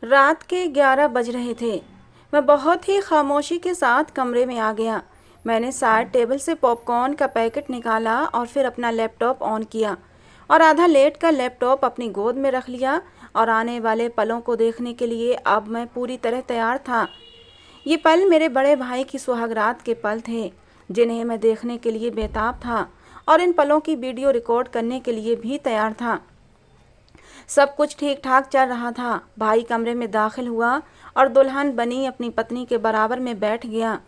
रात के 11 बज रहे थे। मैं बहुत ही खामोशी के साथ कमरे में आ गया। मैंने साइड टेबल से पॉपकॉर्न का पैकेट निकाला और फिर अपना लैपटॉप ऑन किया और आधा लेट कर लैपटॉप अपनी गोद में रख लिया और आने वाले पलों को देखने के लिए अब मैं पूरी तरह तैयार था। ये पल मेरे बड़े भाई की सुहागरात के पल थे, जिन्हें मैं देखने के लिए बेताब था और इन पलों की वीडियो रिकॉर्ड करने के लिए भी तैयार था। सब कुछ ठीक ठाक चल रहा था। भाई कमरे में दाखिल हुआ और दुल्हन बनी अपनी पत्नी के बराबर में बैठ गया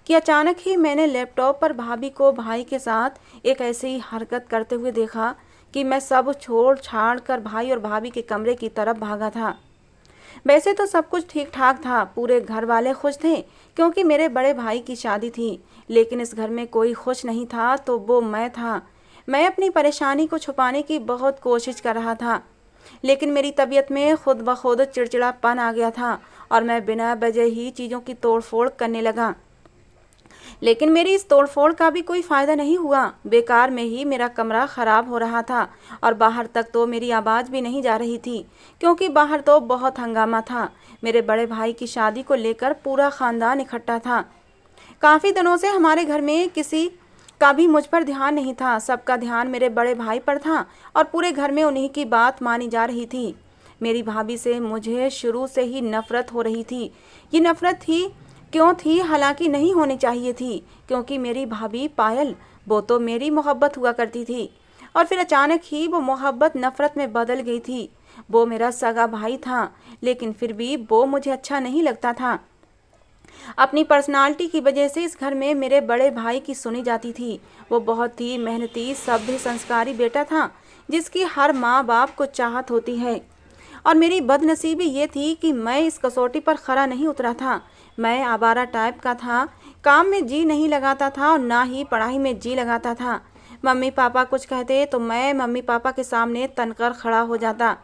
कि अचानक ही मैंने लैपटॉप पर भाभी को भाई के साथ एक ऐसी हरकत करते हुए देखा कि मैं सब छोड़ छाड़ कर भाई और भाभी के कमरे की तरफ भागा था। वैसे तो सब कुछ ठीक ठाक था, पूरे घर वाले खुश थे क्योंकि मेरे बड़े भाई की शादी थी, लेकिन इस घर में कोई खुश नहीं था तो वो मैं था। मैं अपनी परेशानी को छुपाने की बहुत कोशिश कर रहा था, लेकिन मेरी तबीयत में खुद ब खुद चिड़चिड़ापन आ गया था और मैं बिना वजह ही चीज़ों की तोड़फोड़ करने लगा। लेकिन मेरी इस तोड़फोड़ का भी कोई फ़ायदा नहीं हुआ। बेकार में ही मेरा कमरा ख़राब हो रहा था और बाहर तक तो मेरी आवाज़ भी नहीं जा रही थी क्योंकि बाहर तो बहुत हंगामा था। मेरे बड़े भाई की शादी को लेकर पूरा ख़ानदान इकट्ठा था। काफ़ी दिनों से हमारे घर में किसी का भी मुझ पर ध्यान नहीं था। सबका ध्यान मेरे बड़े भाई पर था और पूरे घर में उन्हीं की बात मानी जा रही थी। मेरी भाभी से मुझे शुरू से ही नफ़रत हो रही थी। ये नफ़रत क्यों थी? हालांकि नहीं होनी चाहिए थी, क्योंकि मेरी भाभी पायल, वो तो मेरी मोहब्बत हुआ करती थी और फिर अचानक ही वो मोहब्बत नफ़रत में बदल गई थी। वो मेरा सगा भाई था, लेकिन फिर भी वो मुझे अच्छा नहीं लगता था। अपनी पर्सनालिटी की वजह से इस घर में मेरे बड़े भाई की सुनी जाती थी। वो बहुत ही मेहनती, सभ्य, संस्कारी बेटा था जिसकी हर माँ बाप को चाहत होती है। और मेरी बदनसीबी ये थी कि मैं इस कसौटी पर खरा नहीं उतरा था। मैं आवारा टाइप का था, काम में जी नहीं लगाता था और ना ही पढ़ाई में जी लगाता था। मम्मी पापा कुछ कहते तो मैं मम्मी पापा के सामने तनकर खड़ा हो जाता।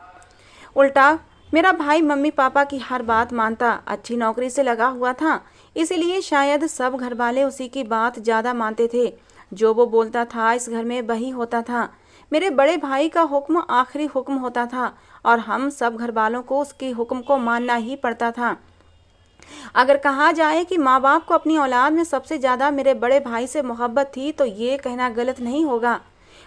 उल्टा मेरा भाई मम्मी पापा की हर बात मानता। अच्छी नौकरी से लगा हुआ था, इसीलिए शायद सब घर वाले उसी की बात ज़्यादा मानते थे। जो वो बोलता था इस घर में वही होता था। मेरे बड़े भाई का हुक्म आखिरी हुक्म होता था और हम सब घर वालों को उसके हुक्म को मानना ही पड़ता था। अगर कहा जाए कि माँ बाप को अपनी औलाद में सबसे ज़्यादा मेरे बड़े भाई से मोहब्बत थी तो ये कहना गलत नहीं होगा।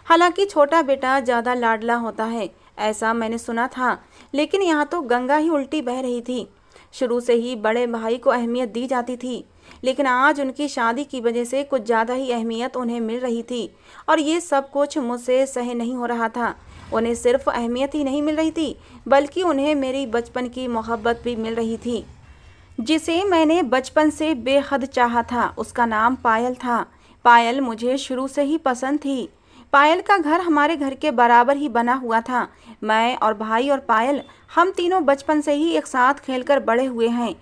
हालांकि छोटा बेटा ज़्यादा लाडला होता है, ऐसा मैंने सुना था, लेकिन यहाँ तो गंगा ही उल्टी बह रही थी। शुरू से ही बड़े भाई को अहमियत दी जाती थी, लेकिन आज उनकी शादी की वजह से कुछ ज़्यादा ही अहमियत उन्हें मिल रही थी और ये सब कुछ मुझसे सह नहीं हो रहा था। उन्हें सिर्फ अहमियत ही नहीं मिल रही थी, बल्कि उन्हें मेरी बचपन की मोहब्बत भी मिल रही थी, जिसे मैंने बचपन से बेहद चाहा था। उसका नाम पायल था। पायल मुझे शुरू से ही पसंद थी। पायल का घर हमारे घर के बराबर ही बना हुआ था। मैं और भाई और पायल, हम तीनों बचपन से ही एक साथ खेलकर बड़े हुए हैं।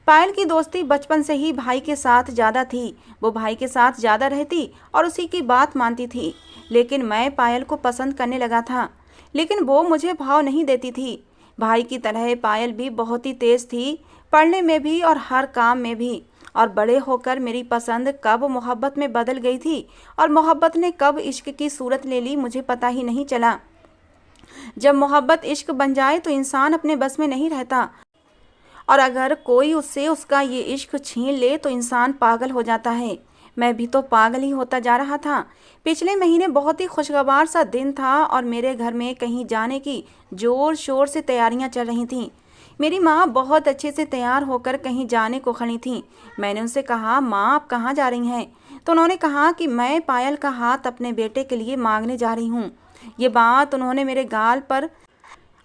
पायल की दोस्ती बचपन से ही भाई के साथ ज़्यादा थी। वो भाई के साथ ज़्यादा रहती और उसी की बात मानती थी। लेकिन मैं पायल को पसंद करने लगा था, लेकिन वो मुझे भाव नहीं देती थी। भाई की तरह पायल भी बहुत ही तेज़ थी, पढ़ने में भी और हर काम में भी। और बड़े होकर मेरी पसंद कब मोहब्बत में बदल गई थी और मोहब्बत ने कब इश्क की सूरत ले ली, मुझे पता ही नहीं चला। जब मोहब्बत इश्क बन जाए तो इंसान अपने बस में नहीं रहता, और अगर कोई उससे उसका ये इश्क छीन ले तो इंसान पागल हो जाता है। मैं भी तो पागल ही होता जा रहा था। पिछले महीने बहुत ही खुशगवार सा दिन था और मेरे घर में कहीं जाने की जोर शोर से तैयारियां चल रही थीं। मेरी माँ बहुत अच्छे से तैयार होकर कहीं जाने को खड़ी थीं। मैंने उनसे कहा, माँ आप कहाँ जा रही हैं? तो उन्होंने कहा कि मैं पायल का हाथ अपने बेटे के लिए मांगने जा रही हूँ। ये बात उन्होंने मेरे गाल पर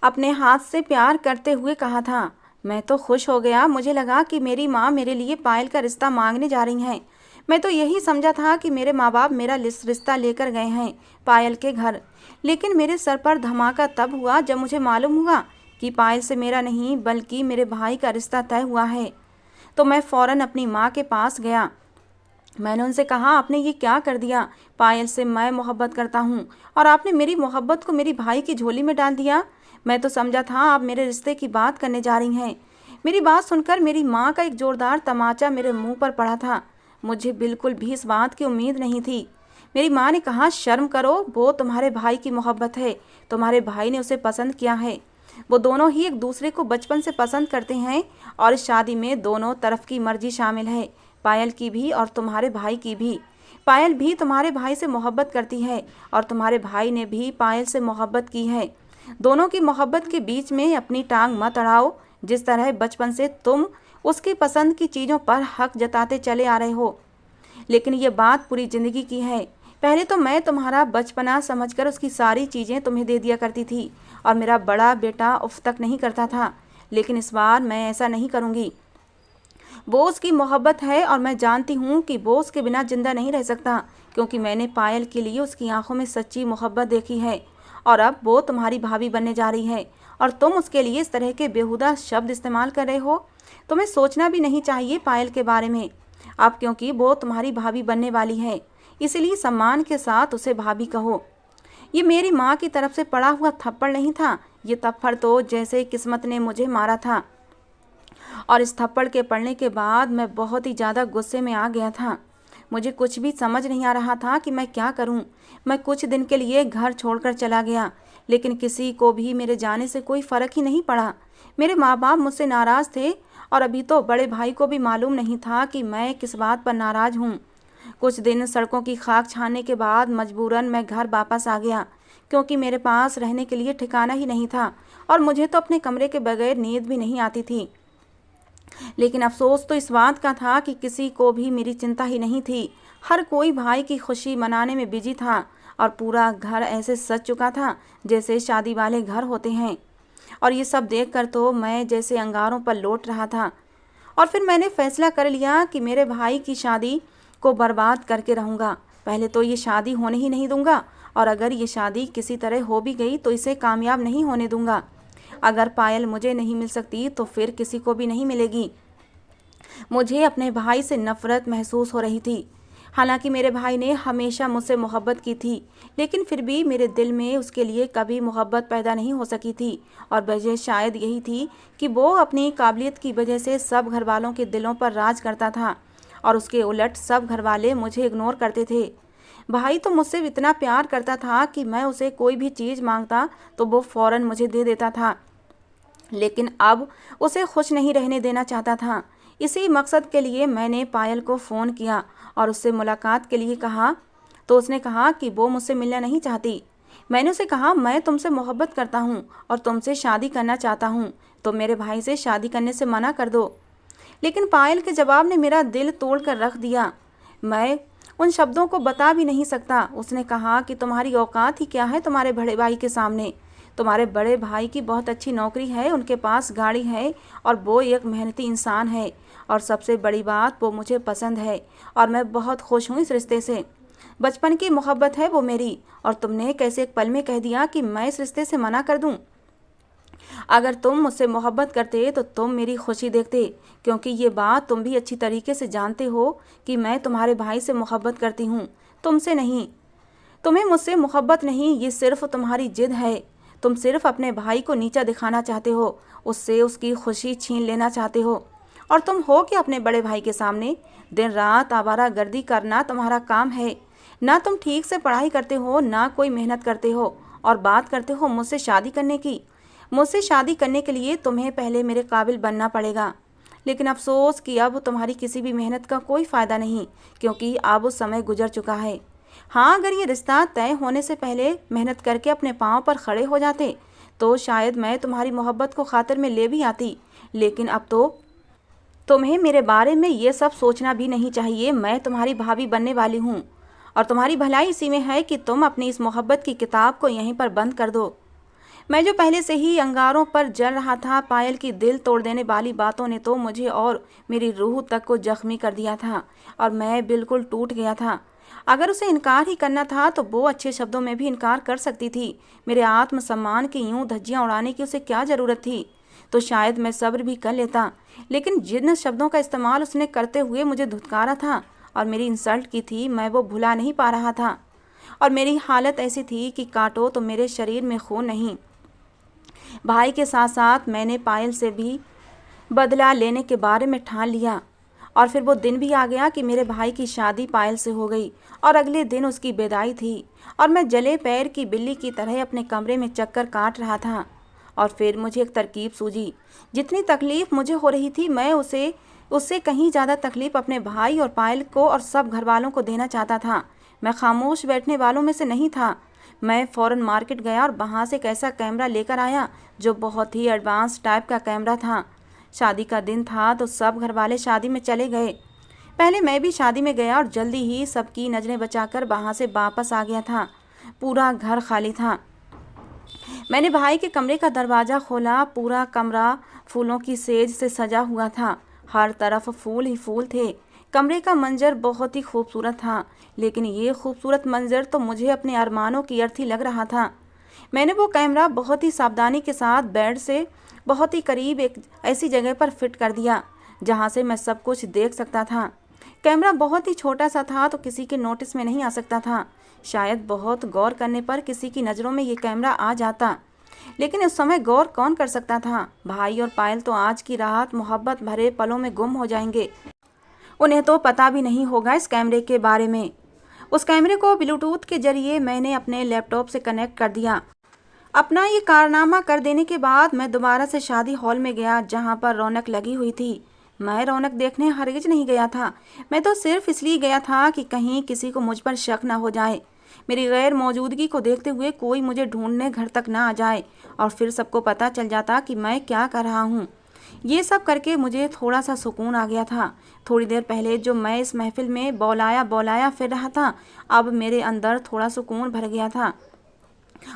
अपने हाथ से प्यार करते हुए कहा था। मैं तो खुश हो गया। मुझे लगा कि मेरी माँ मेरे लिए पायल का रिश्ता मांगने जा रही हैं। मैं तो यही समझा था कि मेरे माँ बाप मेरा रिश्ता लेकर गए हैं पायल के घर। लेकिन मेरे सर पर धमाका तब हुआ जब मुझे मालूम हुआ कि पायल से मेरा नहीं बल्कि मेरे भाई का रिश्ता तय हुआ है। तो मैं फ़ौरन अपनी माँ के पास गया। मैंने उनसे कहा, आपने ये क्या कर दिया? पायल से मैं मोहब्बत करता हूँ और आपने मेरी मोहब्बत को मेरी भाई की झोली में डाल दिया। मैं तो समझा था आप मेरे रिश्ते की बात करने जा रही हैं। मेरी बात सुनकर मेरी माँ का एक जोरदार तमाचा मेरे मुंह पर पड़ा था। मुझे बिल्कुल भी इस बात की उम्मीद नहीं थी। मेरी माँ ने कहा, शर्म करो, वो तुम्हारे भाई की मोहब्बत है, तुम्हारे भाई ने उसे पसंद किया है। वो दोनों ही एक दूसरे को बचपन से पसंद करते हैं और इस शादी में दोनों तरफ की मर्जी शामिल है, पायल की भी और तुम्हारे भाई की भी। पायल भी तुम्हारे भाई से मोहब्बत करती है और तुम्हारे भाई ने भी पायल से मोहब्बत की है। दोनों की मोहब्बत के बीच में अपनी टांग मत अड़ाओ। जिस तरह बचपन से तुम उसकी पसंद की चीज़ों पर हक जताते चले आ रहे हो, लेकिन ये बात पूरी ज़िंदगी की है। पहले तो मैं तुम्हारा बचपना समझकर उसकी सारी चीज़ें तुम्हें दे दिया करती थी और मेरा बड़ा बेटा उफ तक नहीं करता था, लेकिन इस बार मैं ऐसा नहीं करूँगी। वो उसकी मोहब्बत है और मैं जानती हूँ कि वो उसके बिना ज़िंदा नहीं रह सकता, क्योंकि मैंने पायल के लिए उसकी आंखों में सच्ची मोहब्बत देखी है। और अब वो तुम्हारी भाभी बनने जा रही है और तुम उसके लिए इस तरह के बेहुदा शब्द इस्तेमाल कर रहे हो। तुम्हें सोचना भी नहीं चाहिए पायल के बारे में अब, क्योंकि वो तुम्हारी भाभी बनने वाली है, इसलिए सम्मान के साथ उसे भाभी कहो। ये मेरी माँ की तरफ से पड़ा हुआ थप्पड़ नहीं था, ये थप्पड़ तो जैसे किस्मत ने मुझे मारा था। और इस थप्पड़ के पड़ने के बाद मैं बहुत ही ज़्यादा गुस्से में आ गया था। मुझे कुछ भी समझ नहीं आ रहा था कि मैं क्या करूं। मैं कुछ दिन के लिए घर छोड़कर चला गया, लेकिन किसी को भी मेरे जाने से कोई फ़र्क ही नहीं पड़ा। मेरे माँ बाप मुझसे नाराज़ थे और अभी तो बड़े भाई को भी मालूम नहीं था कि मैं किस बात पर नाराज़ हूँ। कुछ दिन सड़कों की खाक छानने के बाद मजबूरन मैं घर वापस आ गया, क्योंकि मेरे पास रहने के लिए ठिकाना ही नहीं था और मुझे तो अपने कमरे के बगैर नींद भी नहीं आती थी। लेकिन अफसोस तो इस बात का था कि किसी को भी मेरी चिंता ही नहीं थी। हर कोई भाई की खुशी मनाने में बिजी था और पूरा घर ऐसे सज चुका था जैसे शादी वाले घर होते हैं। और ये सब देखकर तो मैं जैसे अंगारों पर लौट रहा था। और फिर मैंने फैसला कर लिया कि मेरे भाई की शादी को बर्बाद करके रहूँगा। पहले तो ये शादी होने ही नहीं दूंगा, और अगर ये शादी किसी तरह हो भी गई तो इसे कामयाब नहीं होने दूंगा। अगर पायल मुझे नहीं मिल सकती तो फिर किसी को भी नहीं मिलेगी। मुझे अपने भाई से नफरत महसूस हो रही थी। हालांकि मेरे भाई ने हमेशा मुझसे मोहब्बत की थी, लेकिन फिर भी मेरे दिल में उसके लिए कभी मोहब्बत पैदा नहीं हो सकी थी। और वजह शायद यही थी कि वो अपनी काबिलियत की वजह से सब घर वालों के दिलों पर राज करता था और उसके उलट सब घर वाले मुझे इग्नोर करते थे। भाई तो मुझसे इतना प्यार करता था कि मैं उसे कोई भी चीज़ मांगता तो वो फ़ौरन मुझे दे देता था, लेकिन अब उसे खुश नहीं रहने देना चाहता था। इसी मकसद के लिए मैंने पायल को फ़ोन किया और उससे मुलाकात के लिए कहा, तो उसने कहा कि वो मुझसे मिलना नहीं चाहती। मैंने उसे कहा, मैं तुमसे मोहब्बत करता हूँ और तुमसे शादी करना चाहता हूँ, तो मेरे भाई से शादी करने से मना कर दो। लेकिन पायल के जवाब ने मेरा दिल तोड़ कर रख दिया। मैं उन शब्दों को बता भी नहीं सकता। उसने कहा कि तुम्हारी औकात ही क्या है तुम्हारे बड़े भाई के सामने। तुम्हारे बड़े भाई की बहुत अच्छी नौकरी है, उनके पास गाड़ी है और वो एक मेहनती इंसान है, और सबसे बड़ी बात वो मुझे पसंद है और मैं बहुत खुश हूँ इस रिश्ते से। बचपन की मोहब्बत है वो मेरी, और तुमने कैसे एक पल में कह दिया कि मैं इस रिश्ते से मना कर दूँ। अगर तुम मुझसे मोहब्बत करते तो तुम मेरी खुशी देखते, क्योंकि ये बात तुम भी अच्छी तरीके से जानते हो कि मैं तुम्हारे भाई से मोहब्बत करती हूँ, तुमसे नहीं। तुम्हें मुझसे मोहब्बत नहीं, ये सिर्फ तुम्हारी जिद है। तुम सिर्फ अपने भाई को नीचा दिखाना चाहते हो, उससे उसकी खुशी छीन लेना चाहते हो। और तुम हो कि अपने बड़े भाई के सामने दिन रात आवारागर्दी करना तुम्हारा काम है। ना तुम ठीक से पढ़ाई करते हो, ना कोई मेहनत करते हो, और बात करते हो मुझसे शादी करने की। मुझसे शादी करने के लिए तुम्हें पहले मेरे काबिल बनना पड़ेगा। लेकिन अफसोस कि अब तुम्हारी किसी भी मेहनत का कोई फ़ायदा नहीं, क्योंकि अब वो समय गुजर चुका है। हाँ, अगर ये रिश्ता तय होने से पहले मेहनत करके अपने पाँव पर खड़े हो जाते तो शायद मैं तुम्हारी मोहब्बत को खातिर में ले भी आती, लेकिन अब तो तुम्हें मेरे बारे में ये सब सोचना भी नहीं चाहिए। मैं तुम्हारी भाभी बनने वाली हूँ और तुम्हारी भलाई इसी में है कि तुम अपनी इस मोहब्बत की किताब को यहीं पर बंद कर दो। मैं जो पहले से ही अंगारों पर जल रहा था, पायल की दिल तोड़ देने वाली बातों ने तो मुझे और मेरी रूह तक को जख्मी कर दिया था और मैं बिल्कुल टूट गया था। अगर उसे इनकार ही करना था तो वो अच्छे शब्दों में भी इनकार कर सकती थी। मेरे आत्मसम्मान की यूं धज्जियां उड़ाने की उसे क्या ज़रूरत थी? तो शायद मैं सब्र भी कर लेता, लेकिन जिन शब्दों का इस्तेमाल उसने करते हुए मुझे धुतकारा था और मेरी इंसल्ट की थी, मैं वो भुला नहीं पा रहा था। और मेरी हालत ऐसी थी कि काटो तो मेरे शरीर में खून नहीं। भाई के साथ साथ मैंने पायल से भी बदला लेने के बारे में ठान लिया। और फिर वो दिन भी आ गया कि मेरे भाई की शादी पायल से हो गई और अगले दिन उसकी विदाई थी और मैं जले पैर की बिल्ली की तरह अपने कमरे में चक्कर काट रहा था। और फिर मुझे एक तरकीब सूझी। जितनी तकलीफ़ मुझे हो रही थी, मैं उससे कहीं ज़्यादा तकलीफ़ अपने भाई और पायल को और सब घर वालों को देना चाहता था। मैं खामोश बैठने वालों में से नहीं था। मैं फ़ौरन मार्केट गया और वहाँ से एक ऐसा कैमरा लेकर आया जो बहुत ही एडवांस टाइप का कैमरा था। शादी का दिन था तो सब घर वाले शादी में चले गए। पहले मैं भी शादी में गया और जल्दी ही सबकी नज़रें बचाकर वहाँ से वापस आ गया था। पूरा घर खाली था। मैंने भाई के कमरे का दरवाज़ा खोला। पूरा कमरा फूलों की सेज से सजा हुआ था। हर तरफ फूल ही फूल थे। कमरे का मंजर बहुत ही खूबसूरत था, लेकिन ये खूबसूरत मंजर तो मुझे अपने अरमानों की अर्थी लग रहा था। मैंने वो कैमरा बहुत ही सावधानी के साथ बेड से बहुत ही करीब एक ऐसी जगह पर फिट कर दिया जहाँ से मैं सब कुछ देख सकता था। कैमरा बहुत ही छोटा सा था तो किसी के नोटिस में नहीं आ सकता था। शायद बहुत गौर करने पर किसी की नज़रों में ये कैमरा आ जाता, लेकिन उस समय गौर कौन कर सकता था। भाई और पायल तो आज की रात मोहब्बत भरे पलों में गुम हो जाएंगे। उन्हें तो पता भी नहीं होगा इस कैमरे के बारे में। उस कैमरे को ब्लूटूथ के जरिए मैंने अपने लैपटॉप से कनेक्ट कर दिया। अपना ये कारनामा कर देने के बाद मैं दोबारा से शादी हॉल में गया जहाँ पर रौनक लगी हुई थी। मैं रौनक देखने हरगिज नहीं गया था। मैं तो सिर्फ इसलिए गया था कि कहीं किसी को मुझ पर शक ना हो जाए, मेरी गैर मौजूदगी को देखते हुए कोई मुझे ढूंढने घर तक ना आ जाए और फिर सबको पता चल जाता कि मैं क्या कर रहा हूँ। ये सब करके मुझे थोड़ा सा सुकून आ गया था। थोड़ी देर पहले जो मैं इस महफिल में बौलाया बौलाया फिर रहा था, अब मेरे अंदर थोड़ा सुकून भर गया था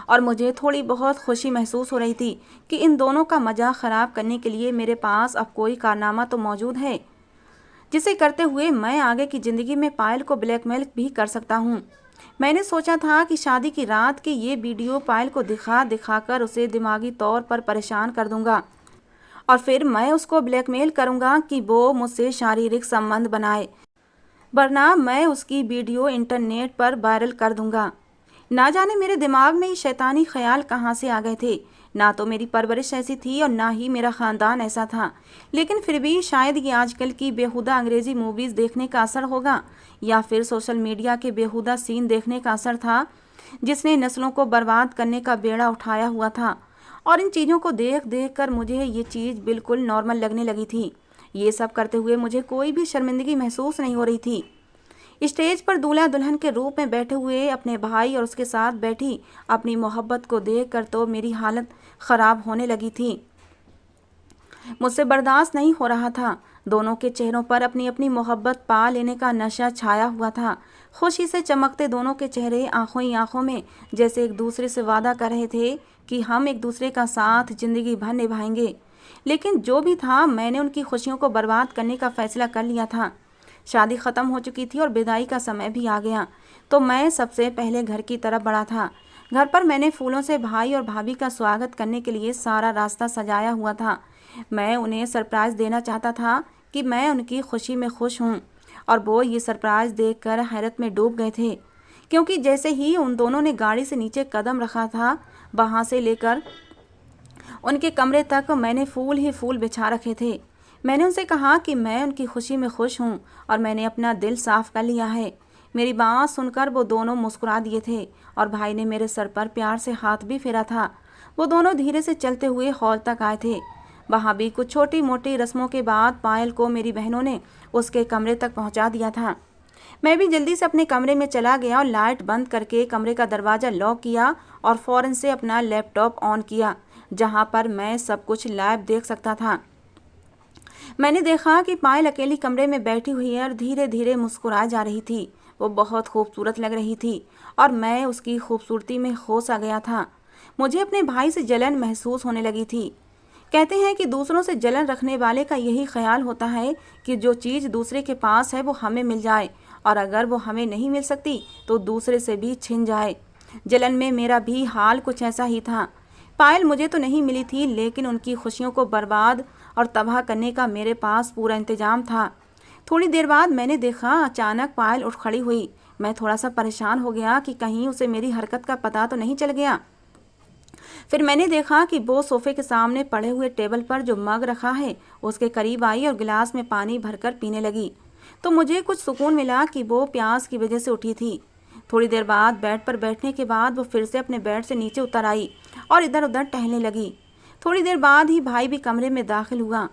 और मुझे थोड़ी बहुत खुशी महसूस हो रही थी कि इन दोनों का मज़ा ख़राब करने के लिए मेरे पास अब कोई कारनामा तो मौजूद है जिसे करते हुए मैं आगे की ज़िंदगी में पायल को ब्लैकमेल भी कर सकता हूँ। मैंने सोचा था कि शादी की रात की ये वीडियो पायल को दिखा दिखाकर उसे दिमागी तौर पर परेशान कर दूंगा और फिर मैं उसको ब्लैकमेल करूंगा कि वो मुझसे शारीरिक संबंध बनाए, वरना मैं उसकी वीडियो इंटरनेट पर वायरल कर दूंगा। ना जाने मेरे दिमाग में ये शैतानी ख्याल कहाँ से आ गए थे। ना तो मेरी परवरिश ऐसी थी और ना ही मेरा ख़ानदान ऐसा था, लेकिन फिर भी शायद ये आजकल की बेहुदा अंग्रेज़ी मूवीज़ देखने का असर होगा या फिर सोशल मीडिया के बेहुदा सीन देखने का असर था जिसने नस्लों को बर्बाद करने का बेड़ा उठाया हुआ था। और इन चीज़ों को देख देख कर मुझे ये चीज़ बिल्कुल नॉर्मल लगने लगी थी। ये सब करते हुए मुझे कोई भी शर्मिंदगी महसूस नहीं हो रही थी। स्टेज पर दूल्हा दुल्हन के रूप में बैठे हुए अपने भाई और उसके साथ बैठी अपनी मोहब्बत को देखकर तो मेरी हालत ख़राब होने लगी थी। मुझसे बर्दाश्त नहीं हो रहा था। दोनों के चेहरों पर अपनी अपनी मोहब्बत पा लेने का नशा छाया हुआ था। खुशी से चमकते दोनों के चेहरे आंखों ही आंखों में जैसे एक दूसरे से वादा कर रहे थे कि हम एक दूसरे का साथ ज़िंदगी भर निभाएंगे। लेकिन जो भी था, मैंने उनकी खुशियों को बर्बाद करने का फ़ैसला कर लिया था। शादी ख़त्म हो चुकी थी और विदाई का समय भी आ गया, तो मैं सबसे पहले घर की तरफ बढ़ा था। घर पर मैंने फूलों से भाई और भाभी का स्वागत करने के लिए सारा रास्ता सजाया हुआ था। मैं उन्हें सरप्राइज़ देना चाहता था कि मैं उनकी खुशी में खुश हूँ, और वो ये सरप्राइज़ देखकर हैरत में डूब गए थे, क्योंकि जैसे ही उन दोनों ने गाड़ी से नीचे कदम रखा था, वहाँ से लेकर उनके कमरे तक मैंने फूल ही फूल बिछा रखे थे। मैंने उनसे कहा कि मैं उनकी खुशी में खुश हूँ और मैंने अपना दिल साफ कर लिया है। मेरी बात सुनकर वो दोनों मुस्कुरा दिए थे और भाई ने मेरे सर पर प्यार से हाथ भी फेरा था। वो दोनों धीरे से चलते हुए हॉल तक आए थे। वहाँ भी कुछ छोटी मोटी रस्मों के बाद पायल को मेरी बहनों ने उसके कमरे तक पहुँचा दिया था। मैं भी जल्दी से अपने कमरे में चला गया और लाइट बंद करके कमरे का दरवाज़ा लॉक किया और फ़ौरन से अपना लैपटॉप ऑन किया, जहाँ पर मैं सब कुछ लाइव देख सकता था। मैंने देखा कि पायल अकेली कमरे में बैठी हुई है और धीरे धीरे मुस्कुरा जा रही थी। वो बहुत खूबसूरत लग रही थी और मैं उसकी खूबसूरती में खो सा गया था। मुझे अपने भाई से जलन महसूस होने लगी थी। कहते हैं कि दूसरों से जलन रखने वाले का यही ख्याल होता है कि जो चीज़ दूसरे के पास है वो हमें मिल जाए, और अगर वो हमें नहीं मिल सकती तो दूसरे से भी छिन जाए। जलन में मेरा भी हाल कुछ ऐसा ही था। पायल मुझे तो नहीं मिली थी, लेकिन उनकी खुशियों को बर्बाद और तबाह करने का मेरे पास पूरा इंतजाम था। थोड़ी देर बाद मैंने देखा अचानक पायल उठ खड़ी हुई। मैं थोड़ा सा परेशान हो गया कि कहीं उसे मेरी हरकत का पता तो नहीं चल गया। फिर मैंने देखा कि वो सोफे के सामने पड़े हुए टेबल पर जो मग रखा है उसके करीब आई और गिलास में पानी भरकर पीने लगी। तो मुझे कुछ सुकून मिला कि वो प्यास की वजह से उठी थी। थोड़ी देर बाद बेड पर बैठने के बाद वो फिर से अपने बेड से नीचे उतर आई और इधर उधर टहलने लगी। थोड़ी देर बाद ही भाई भी कमरे में दाखिल हुआ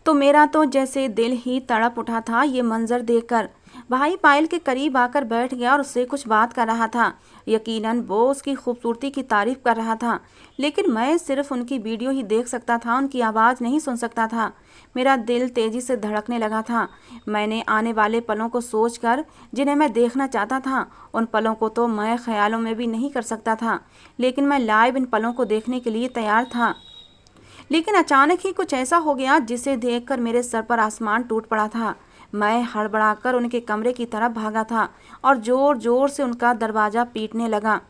तो मेरा तो जैसे दिल ही तड़प उठा था ये मंजर देखकर। भाई पायल के करीब आकर बैठ गया और उससे कुछ बात कर रहा था। यकीनन वो उसकी खूबसूरती की तारीफ कर रहा था, लेकिन मैं सिर्फ उनकी वीडियो ही देख सकता था, उनकी आवाज़ नहीं सुन सकता था। मेरा दिल तेज़ी से धड़कने लगा था। मैंने आने वाले पलों को सोचकर, जिन्हें मैं देखना चाहता था, उन पलों को तो मैं ख्यालों में भी नहीं कर सकता था, लेकिन मैं लाइव इन पलों को देखने के लिए तैयार था। लेकिन अचानक ही कुछ ऐसा हो गया जिसे देखकर मेरे सर पर आसमान टूट पड़ा था। मैं हड़बड़ाकर उनके कमरे की तरफ भागा था और जोर जोर से उनका दरवाज़ा पीटने लगा।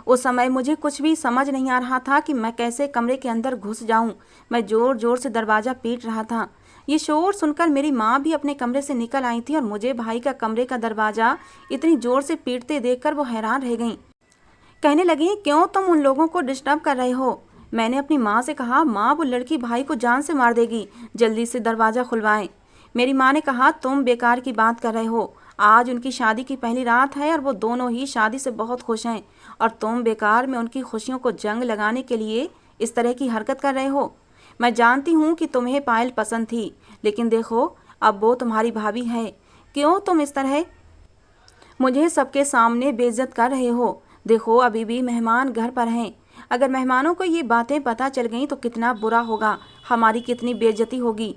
उस समय मुझे कुछ भी समझ नहीं आ रहा था कि मैं कैसे कमरे के अंदर घुस जाऊं। मैं जोर जोर से दरवाज़ा पीट रहा था। ये शोर सुनकर मेरी माँ भी अपने कमरे से निकल आई थी और मुझे भाई का कमरे का दरवाज़ा इतनी जोर से पीटते देखकर वो हैरान रह गईं। कहने लगी, क्यों तुम उन लोगों को डिस्टर्ब कर रहे हो? मैंने अपनी माँ से कहा, माँ वो लड़की भाई को जान से मार देगी, जल्दी से दरवाज़ा खुलवाएं। मेरी माँ ने कहा, तुम बेकार की बात कर रहे हो, आज उनकी शादी की पहली रात है और वो दोनों ही शादी से बहुत खुश हैं, और तुम बेकार में उनकी खुशियों को जंग लगाने के लिए इस तरह की हरकत कर रहे हो। मैं जानती हूँ कि तुम्हें पायल पसंद थी, लेकिन देखो अब वो तुम्हारी भाभी है, क्यों तुम इस तरह मुझे सबके सामने बेइज्जत कर रहे हो? देखो अभी भी मेहमान घर पर हैं, अगर मेहमानों को ये बातें पता चल गईं तो कितना बुरा होगा, हमारी कितनी बेइज्जती होगी।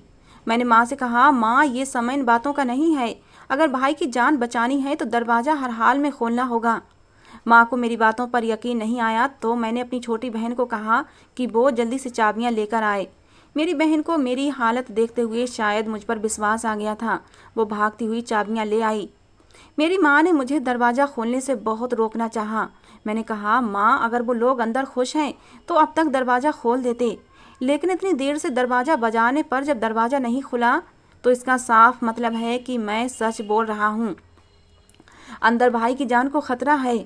मैंने माँ से कहा, माँ ये समय इन बातों का नहीं है, अगर भाई की जान बचानी है तो दरवाज़ा हर हाल में खोलना होगा। माँ को मेरी बातों पर यकीन नहीं आया तो मैंने अपनी छोटी बहन को कहा कि वो जल्दी से चाबियाँ लेकर आए। मेरी बहन को मेरी हालत देखते हुए शायद मुझ पर विश्वास आ गया था। वो भागती हुई चाबियाँ ले आई। मेरी माँ ने मुझे दरवाज़ा खोलने से बहुत रोकना चाहा। मैंने कहा, माँ अगर वो लोग अंदर खुश हैं तो अब तक दरवाज़ा खोल देते, लेकिन इतनी देर से दरवाज़ा बजाने पर जब दरवाज़ा नहीं खुला तो इसका साफ मतलब है कि मैं सच बोल रहा हूँ। अंदर भाई की जान को खतरा है।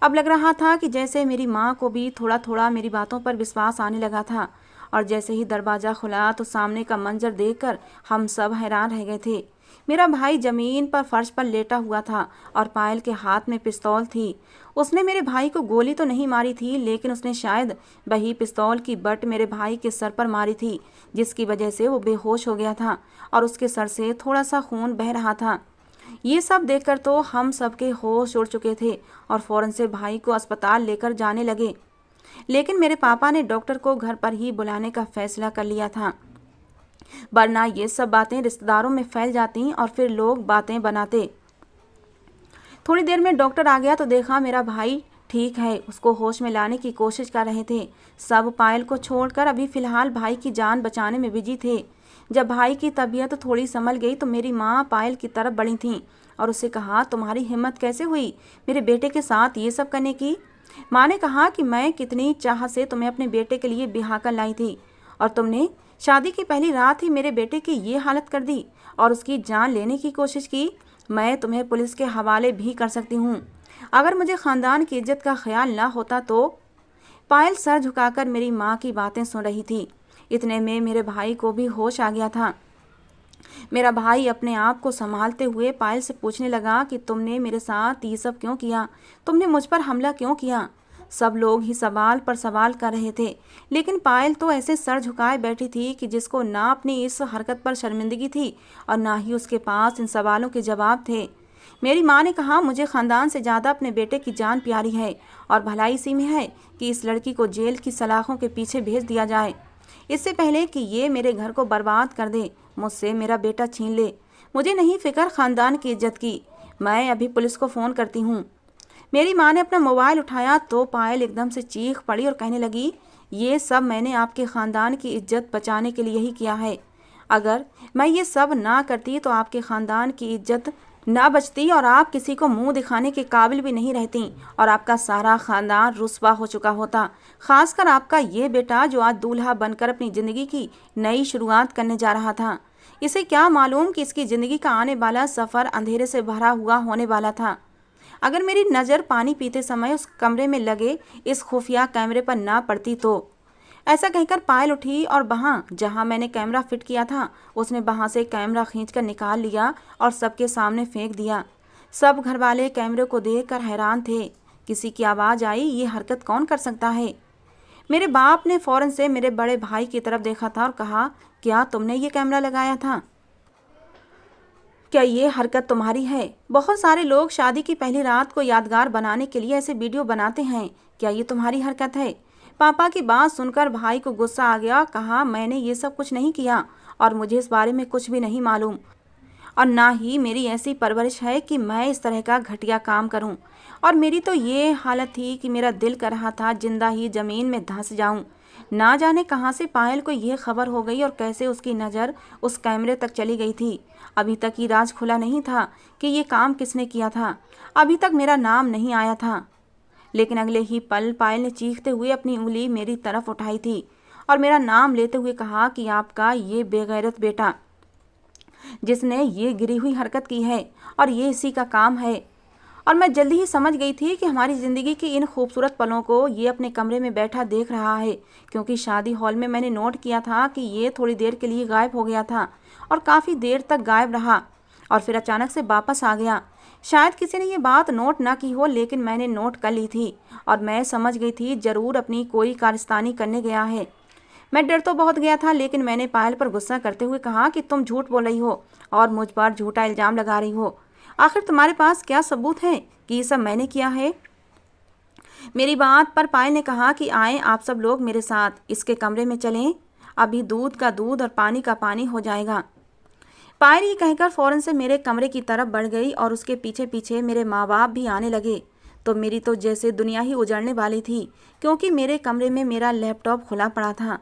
अब लग रहा था कि जैसे मेरी माँ को भी थोड़ा थोड़ा मेरी बातों पर विश्वास आने लगा था, और जैसे ही दरवाज़ा खुला तो सामने का मंजर देखकर हम सब हैरान रह गए थे। मेरा भाई ज़मीन पर फर्श पर लेटा हुआ था और पायल के हाथ में पिस्तौल थी। उसने मेरे भाई को गोली तो नहीं मारी थी, लेकिन उसने शायद वही पिस्तौल की बट मेरे भाई के सर पर मारी थी, जिसकी वजह से वो बेहोश हो गया था और उसके सर से थोड़ा सा खून बह रहा था। ये सब देखकर तो हम सबके होश उड़ चुके थे और फ़ौरन से भाई को अस्पताल लेकर जाने लगे, लेकिन मेरे पापा ने डॉक्टर को घर पर ही बुलाने का फैसला कर लिया था, वरना ये सब बातें रिश्तेदारों में फैल जाती और फिर लोग बातें बनाते। थोड़ी देर में डॉक्टर आ गया तो देखा मेरा भाई ठीक है, उसको होश में लाने की कोशिश कर रहे थे। सब पायल को छोड़कर अभी फ़िलहाल भाई की जान बचाने में बिजी थे। जब भाई की तबीयत थोड़ी संभल गई तो मेरी माँ पायल की तरफ बढ़ी थी और उससे कहा, तुम्हारी हिम्मत कैसे हुई मेरे बेटे के साथ ये सब करने की? माँ ने कहा कि मैं कितनी चाह से तुम्हें अपने बेटे के लिए ब्याह कर लाई थी और तुमने शादी की पहली रात ही मेरे बेटे की ये हालत कर दी और उसकी जान लेने की कोशिश की। मैं तुम्हें पुलिस के हवाले भी कर सकती हूँ अगर मुझे ख़ानदान की इज्जत का ख्याल ना होता तो। पायल सर झुकाकर मेरी माँ की बातें सुन रही थी। इतने में मेरे भाई को भी होश आ गया था। मेरा भाई अपने आप को संभालते हुए पायल से पूछने लगा कि तुमने मेरे साथ ये सब क्यों किया, तुमने मुझ पर हमला क्यों किया? सब लोग ही सवाल पर सवाल कर रहे थे, लेकिन पायल तो ऐसे सर झुकाए बैठी थी कि जिसको ना अपनी इस हरकत पर शर्मिंदगी थी और ना ही उसके पास इन सवालों के जवाब थे। मेरी माँ ने कहा, मुझे ख़ानदान से ज़्यादा अपने बेटे की जान प्यारी है और भलाई इसी में है कि इस लड़की को जेल की सलाखों के पीछे भेज दिया जाए, इससे पहले कि ये मेरे घर को बर्बाद कर दे, मुझसे मेरा बेटा छीन ले। मुझे नहीं फिक्र ख़ानदान की इज्जत की, मैं अभी पुलिस को फ़ोन करती हूँ। मेरी माँ ने अपना मोबाइल उठाया तो पायल एकदम से चीख पड़ी और कहने लगी, ये सब मैंने आपके ख़ानदान की इज्जत बचाने के लिए ही किया है। अगर मैं ये सब ना करती तो आपके ख़ानदान की इज्जत ना बचती और आप किसी को मुंह दिखाने के काबिल भी नहीं रहती और आपका सारा ख़ानदान रुस्वा हो चुका होता, ख़ासकर आपका ये बेटा जो आज दूल्हा बनकर अपनी ज़िंदगी की नई शुरुआत करने जा रहा था। इसे क्या मालूम कि इसकी ज़िंदगी का आने वाला सफ़र अंधेरे से भरा हुआ होने वाला था। अगर मेरी नज़र पानी पीते समय उस कमरे में लगे इस खुफिया कैमरे पर ना पड़ती तो। ऐसा कहकर पायल उठी और वहाँ जहाँ मैंने कैमरा फिट किया था उसने वहाँ से कैमरा खींचकर निकाल लिया और सबके सामने फेंक दिया। सब घर वाले कैमरे को देखकर हैरान थे। किसी की आवाज़ आई, ये हरकत कौन कर सकता है? मेरे बाप ने फ़ौरन से मेरे बड़े भाई की तरफ देखा था और कहा, क्या तुमने ये कैमरा लगाया था? क्या ये हरकत तुम्हारी है? बहुत सारे लोग शादी की पहली रात को यादगार बनाने के लिए ऐसे वीडियो बनाते हैं। क्या ये तुम्हारी हरकत है? पापा की बात सुनकर भाई को गुस्सा आ गया। कहा, मैंने ये सब कुछ नहीं किया और मुझे इस बारे में कुछ भी नहीं मालूम, और ना ही मेरी ऐसी परवरिश है कि मैं इस तरह का घटिया काम करूं। और मेरी तो ये हालत थी कि मेरा दिल कर रहा था जिंदा ही ज़मीन में धंस जाऊं। ना जाने कहां से पायल को ये खबर हो गई और कैसे उसकी नज़र उस कैमरे तक चली गई थी। अभी तक ये राज खुला नहीं था कि ये काम किसने किया था। अभी तक मेरा नाम नहीं आया था, लेकिन अगले ही पल पायल ने चीखते हुए अपनी उंगली मेरी तरफ उठाई थी और मेरा नाम लेते हुए कहा कि आपका ये बेगैरत बेटा जिसने ये गिरी हुई हरकत की है, और ये इसी का काम है। और मैं जल्दी ही समझ गई थी कि हमारी ज़िंदगी की इन खूबसूरत पलों को ये अपने कमरे में बैठा देख रहा है, क्योंकि शादी हॉल में मैंने नोट किया था कि ये थोड़ी देर के लिए गायब हो गया था और काफ़ी देर तक गायब रहा और फिर अचानक से वापस आ गया। शायद किसी ने ये बात नोट ना की हो, लेकिन मैंने नोट कर ली थी और मैं समझ गई थी ज़रूर अपनी कोई कारस्तानी करने गया है। मैं डर तो बहुत गया था, लेकिन मैंने पायल पर गुस्सा करते हुए कहा कि तुम झूठ बोल रही हो और मुझ पर झूठा इल्ज़ाम लगा रही हो। आखिर तुम्हारे पास क्या सबूत है कि ये सब मैंने किया है? मेरी बात पर पायल ने कहा कि आए आप सब लोग मेरे साथ, इसके कमरे में चलें, अभी दूध का दूध और पानी का पानी हो जाएगा। पायल ये कहकर फ़ौरन से मेरे कमरे की तरफ बढ़ गई और उसके पीछे पीछे मेरे माँ बाप भी आने लगे। तो मेरी तो जैसे दुनिया ही उजड़ने वाली थी, क्योंकि मेरे कमरे में मेरा लैपटॉप खुला पड़ा था।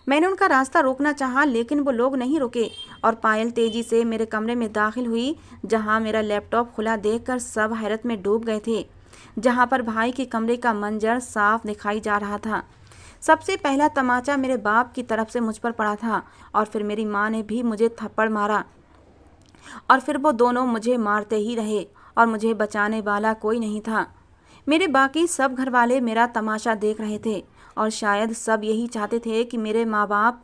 मैंने उनका रास्ता रोकना चाहा, लेकिन वो लोग नहीं रुके और पायल तेजी से मेरे कमरे में दाखिल हुई, जहां मेरा लैपटॉप खुला देखकर सब हैरत में डूब गए थे, जहां पर भाई के कमरे का मंजर साफ दिखाई जा रहा था। सबसे पहला तमाचा मेरे बाप की तरफ से मुझ पर पड़ा था और फिर मेरी माँ ने भी मुझे थप्पड़ मारा और फिर वो दोनों मुझे मारते ही रहे और मुझे बचाने वाला कोई नहीं था। मेरे बाकी सब घर वाले मेरा तमाशा देख रहे थे और शायद सब यही चाहते थे कि मेरे माँ बाप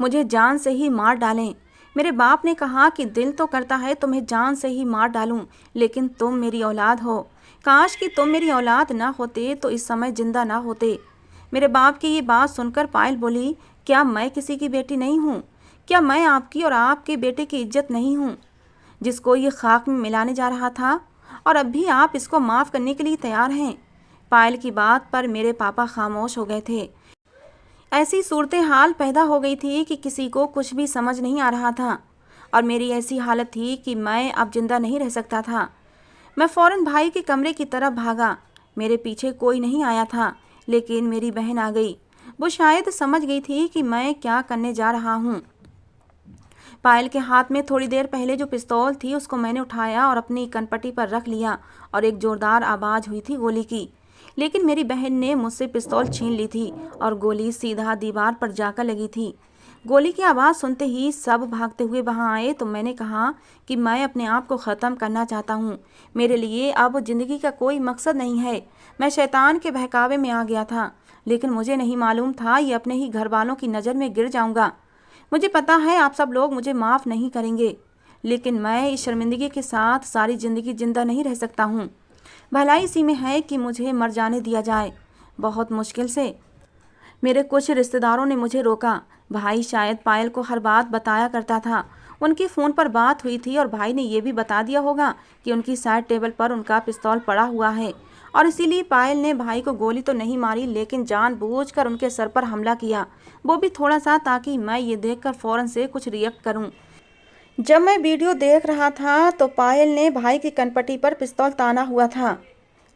मुझे जान से ही मार डालें। मेरे बाप ने कहा कि दिल तो करता है तुम्हें जान से ही मार डालूं, लेकिन तुम मेरी औलाद हो। काश कि तुम मेरी औलाद ना होते तो इस समय जिंदा ना होते। मेरे बाप की ये बात सुनकर पायल बोली, क्या मैं किसी की बेटी नहीं हूँ? क्या मैं आपकी और आपके बेटे की इज्जत नहीं हूँ, जिसको ये खाक में मिलाने जा रहा था, और अब भी आप इसको माफ़ करने के लिए तैयार हैं? पायल की बात पर मेरे पापा खामोश हो गए थे। ऐसी सूरत हाल पैदा हो गई थी कि किसी को कुछ भी समझ नहीं आ रहा था और मेरी ऐसी हालत थी कि मैं अब जिंदा नहीं रह सकता था। मैं फ़ौरन भाई के कमरे की तरफ भागा। मेरे पीछे कोई नहीं आया था, लेकिन मेरी बहन आ गई। वो शायद समझ गई थी कि मैं क्या करने जा रहा हूँ। पायल के हाथ में थोड़ी देर पहले जो पिस्तौल थी उसको मैंने उठाया और अपनी कनपटी पर रख लिया और एक जोरदार आवाज़ हुई थी गोली की, लेकिन मेरी बहन ने मुझसे पिस्तौल छीन ली थी और गोली सीधा दीवार पर जाकर लगी थी। गोली की आवाज़ सुनते ही सब भागते हुए वहां आए तो मैंने कहा कि मैं अपने आप को ख़त्म करना चाहता हूँ। मेरे लिए अब ज़िंदगी का कोई मकसद नहीं है। मैं शैतान के बहकावे में आ गया था, लेकिन मुझे नहीं मालूम था ये अपने ही घर वालों की नज़र में गिर जाऊँगा। मुझे पता है आप सब लोग मुझे माफ़ नहीं करेंगे, लेकिन मैं इस शर्मिंदगी के साथ सारी ज़िंदगी जिंदा नहीं रह सकता हूँ। भलाई इसी में है कि मुझे मर जाने दिया जाए। बहुत मुश्किल से मेरे कुछ रिश्तेदारों ने मुझे रोका। भाई शायद पायल को हर बात बताया करता था। उनकी फ़ोन पर बात हुई थी और भाई ने यह भी बता दिया होगा कि उनकी साइड टेबल पर उनका पिस्तौल पड़ा हुआ है, और इसीलिए पायल ने भाई को गोली तो नहीं मारी, लेकिन जानबूझकर उनके सर पर हमला किया, वो भी थोड़ा सा, ताकि मैं ये देखकर फ़ौरन से कुछ रिएक्ट करूं। जब मैं वीडियो देख रहा था तो पायल ने भाई की कनपटी पर पिस्तौल ताना हुआ था,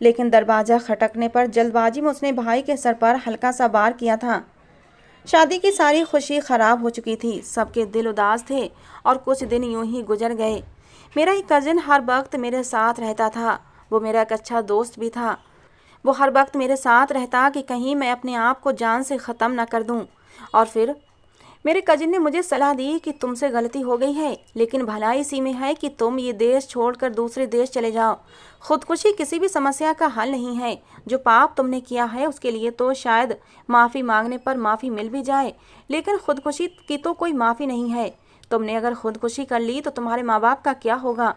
लेकिन दरवाज़ा खटकने पर जल्दबाजी में उसने भाई के सर पर हल्का सा वार किया था। शादी की सारी खुशी ख़राब हो चुकी थी, सबके दिल उदास थे और कुछ दिन यूं ही गुजर गए। मेरा ही कज़न हर वक्त मेरे साथ रहता था, वो मेरा एक अच्छा दोस्त भी था। वो हर वक्त मेरे साथ रहता कि कहीं मैं अपने आप को जान से ख़त्म न कर दूं। और फिर मेरे कजिन ने मुझे सलाह दी कि तुमसे गलती हो गई है, लेकिन भलाई इसी में है कि तुम ये देश छोड़कर दूसरे देश चले जाओ। खुदकुशी किसी भी समस्या का हल नहीं है। जो पाप तुमने किया है उसके लिए तो शायद माफ़ी मांगने पर माफ़ी मिल भी जाए, लेकिन खुदकुशी की तो कोई माफ़ी नहीं है। तुमने अगर खुदकुशी कर ली तो तुम्हारे माँ बाप का क्या होगा?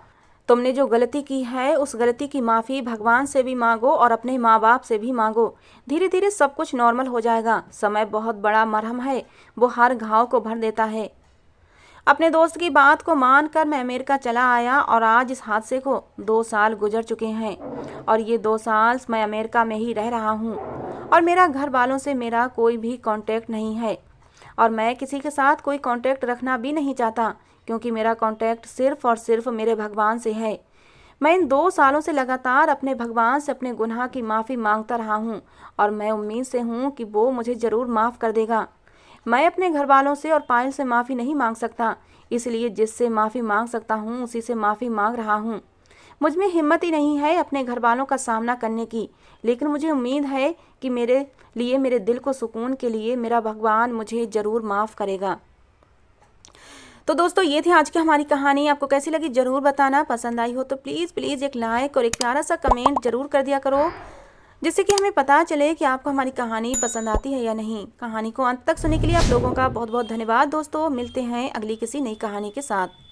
तुमने जो गलती की है उस गलती की माफ़ी भगवान से भी मांगो और अपने माँ बाप से भी मांगो। धीरे धीरे सब कुछ नॉर्मल हो जाएगा। समय बहुत बड़ा मरहम है, वो हर घाव को भर देता है। अपने दोस्त की बात को मानकर मैं अमेरिका चला आया और आज इस हादसे को 2 साल गुजर चुके हैं और ये 2 साल मैं अमेरिका में ही रह रहा हूँ और मेरा घर वालों से मेरा कोई भी कांटेक्ट नहीं है और मैं किसी के साथ कोई कांटेक्ट रखना भी नहीं चाहता क्योंकि मेरा कांटेक्ट सिर्फ और सिर्फ मेरे भगवान से है। मैं इन 2 सालों से लगातार अपने भगवान से अपने गुनाह की माफ़ी मांगता रहा हूँ और मैं उम्मीद से हूँ कि वो मुझे ज़रूर माफ़ कर देगा। मैं अपने घर वालों से और पायल से माफ़ी नहीं मांग सकता, इसलिए जिससे माफ़ी मांग सकता हूँ उसी से माफ़ी मांग रहा हूँ। मुझ में हिम्मत ही नहीं है अपने घर वालों का सामना करने की, लेकिन मुझे उम्मीद है कि मेरे लिए, मेरे दिल को सुकून के लिए मेरा भगवान मुझे ज़रूर माफ़ करेगा। तो दोस्तों ये थी आज की हमारी कहानी। आपको कैसी लगी ज़रूर बताना। पसंद आई हो तो प्लीज़ एक लाइक और एक प्यारा सा कमेंट ज़रूर कर दिया करो, जिससे कि हमें पता चले कि आपको हमारी कहानी पसंद आती है या नहीं। कहानी को अंत तक सुनने के लिए आप लोगों का बहुत बहुत धन्यवाद दोस्तों। मिलते हैं अगली किसी नई कहानी के साथ।